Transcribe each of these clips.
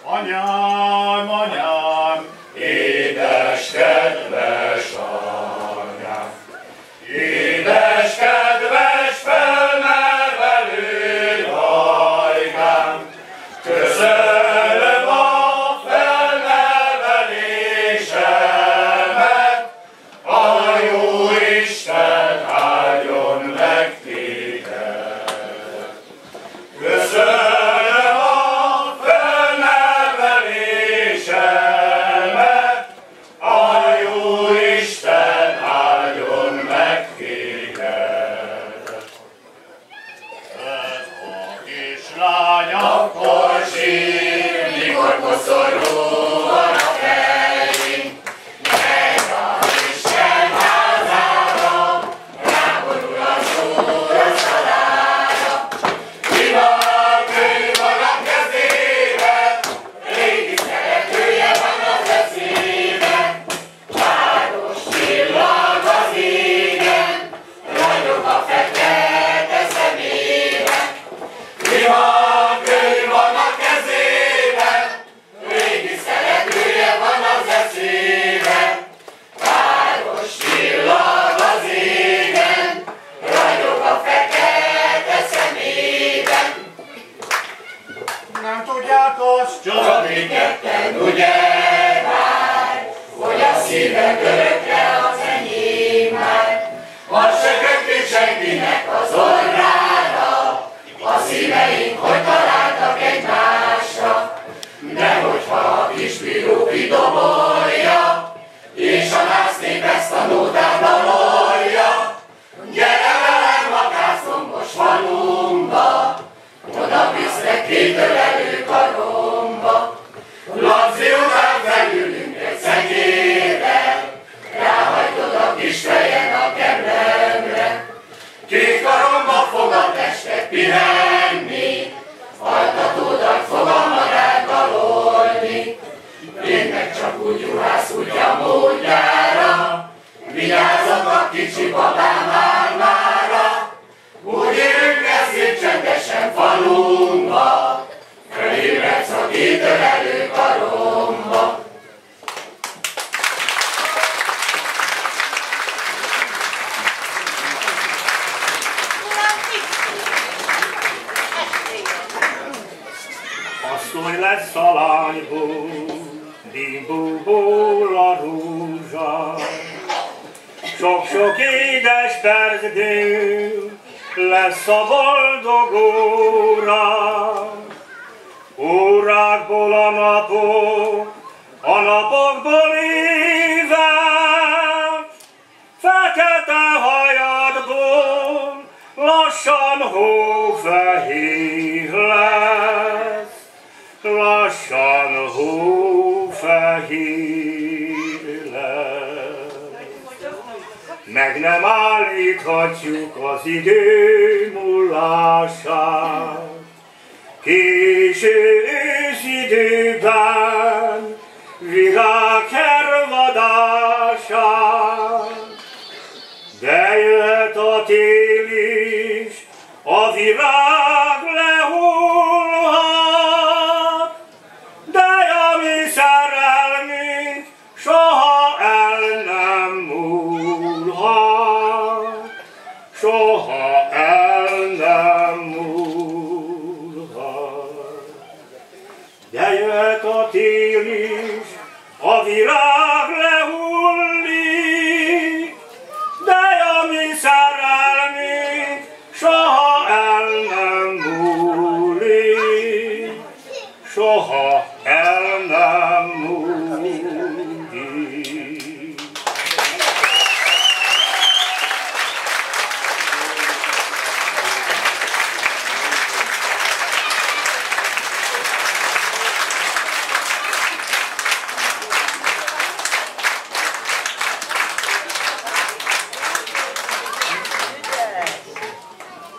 Anyám, anyám, édes kedves anyám, édes kedves felnevelő hajkám, köszönöm a felnevelésemet, a jó Isten áldjon meg téged. Köszönöm akkor sír, mikor koszorúan a fején, megy az Isten házára, ráborul az Úr asztalára. Ivakönyv van a kezében, régi szeretője van az eszében, város csillag az égen, ragyog a fekete szemében. Ivakönyv van a kezében, régi szeretője van az eszében, város csillag az égen, ragyog a fekete szemében. Nem tudják azt, csak mi ketten, ugye már, hogy a szívem örökre az enyém már, azt se kötni senkinek az orrára, a szíveink, hogy találtak egymásra, de hogyha a kisbíró kidobolja, és a násznép ezt a nótát dalolja, gyere velem a Gászlombos falunkba, oda viszlek kétölelő karomba. Lapzi után felülünk egy szekérre, ráhajtod a kis fejen a keblemre, két karomba fog a testet pihenni, altatódat fog a magát dalolni. Én meg csak úgy juhász útja módjára, vigyázok a kicsi babám álmára. Úgy élünk el szép csendesen falunkba, fölébredsz a kétölelő karomba. Asszony lesz a lányból, dimbóból a rózsa. Sok-sok édes percből lesz a boldog óra. Órákból a napok, a napokból évek, fekete hajadból lassan hófehér lesz. Lassan hófehér lesz. Meg nem állíthatjuk az idő múlását, késő őszidőben virághervadását. De jöhet a tél is, a virág lehullhat, de a mi szerelmünk soha el nem múlhat, soha el nem múlhat. De jöhet a tél is, a virág lehullik, de a mi szerelmünk soha el nem múlik, soha el nem múlik.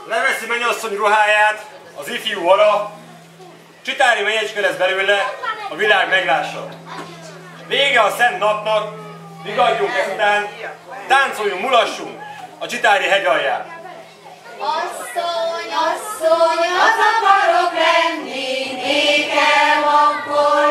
Leveszi mennyasszony ruháját az ifjú ara, csitári menyecske lesz belőle, a világ meglássa. Vége a szent napnak, vigadjunk ezután, táncoljunk, mulassunk a csitári hegy alján. Asszony, asszony, az akarok lenni, nékem akkor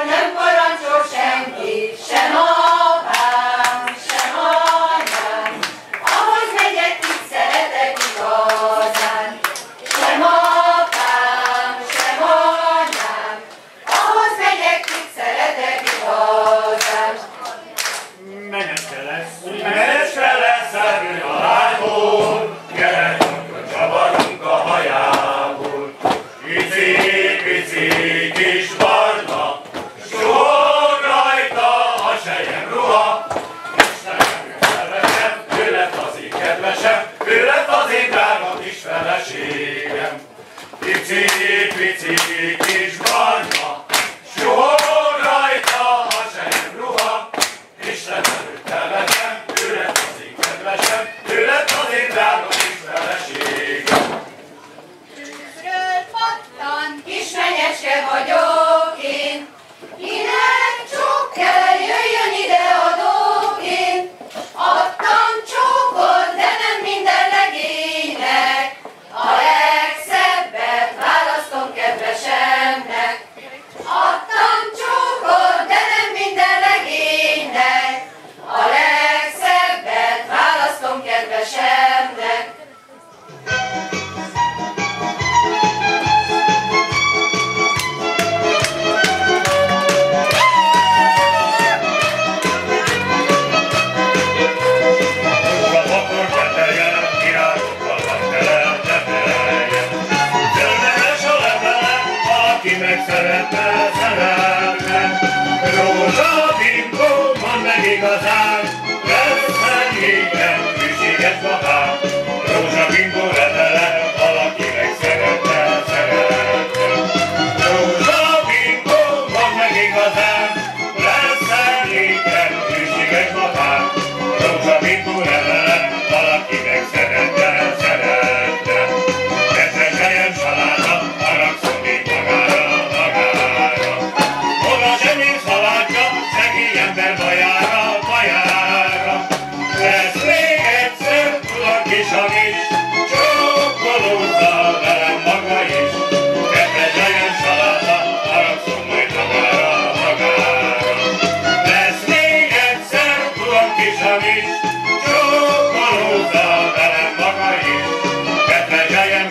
szeretne, szeretne. Rózsabimbó, mondd meg igazán, lesz régen hűséges babám. Rózsabimbó levele, valaki meg szeretne, szeretne. Rózsabimbó, mondd meg igazán, lesz régen hűséges babám. Rózsabimbó levele, valaki meg szeretne, szeretne. Kedves családa, haragszom még magára, magára. Hol a zsenész halátja, szegény ember bajára, bajára. Lesz még egyszer, tudom kisam is, csókolózza velem maga is. Kedves családa, haragszom majd magára, magára. Lesz még egyszer, tudom kisam is, csókolózza velem maga is. Kedves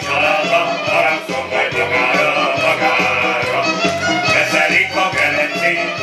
családa, haragszom majd magára, magára. Veszelik a gelencét,